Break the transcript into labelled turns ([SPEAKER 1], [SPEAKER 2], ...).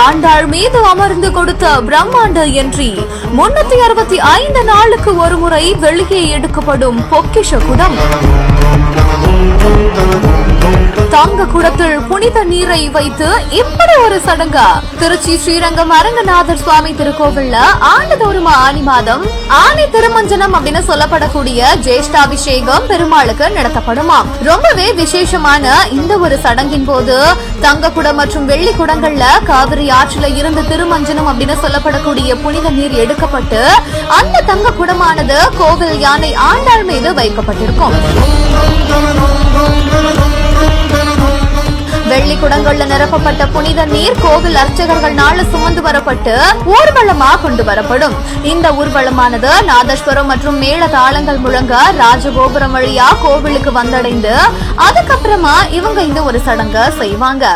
[SPEAKER 1] ஆண்டாள் மீது அமர்ந்து கொடுத்த பிரம்மாண்ட என்றி 365 நாளுக்கு ஒருமுறை வெளியே எடுக்கப்படும் பொக்கிஷ குடம். தங்க குடத்தில் புனித நீரை வைத்து இப்படி ஒரு சடங்கா திருச்சி ஸ்ரீரங்கம் அரங்கநாதர் சுவாமி திருக்கோவில்ல ஆண்டுதோறும் ஆனி மாதம் ஆனி திருமஞ்சனம் அப்படின்னு சொல்லப்படக்கூடிய ஜேஷ்டாபிஷேகம் பெருமாளுக்கு நடத்தப்படுமாம். ரொம்பவே விசேஷமான இந்த ஒரு சடங்கின் போது தங்க குடம் மற்றும் வெள்ளி குடங்கள்ல காவிரி ஆற்றில இருந்து திருமஞ்சனம் அப்படின்னு சொல்லப்படக்கூடிய புனித நீர் எடுக்கப்பட்டு அந்த தங்க குடமானது கோவில் யானை ஆண்டாள் மீது வைக்கப்பட்டிருக்கும். வெள்ளி குடங்கள்ல நிரப்பப்பட்ட புனித நீர் கோவில் அர்ச்சகர்களால சுமந்து வரப்பட்டு ஊர்வலமா கொண்டு வரப்படும். இந்த ஊர்வலமானது நாதஸ்வரம் மற்றும் மேள தாளங்கள் முழங்க ராஜகோபுரம் வழியா கோவிலுக்கு வந்தடைந்து அதுக்கப்புறமா இவங்க இந்த ஒரு சடங்கை செய்வாங்க.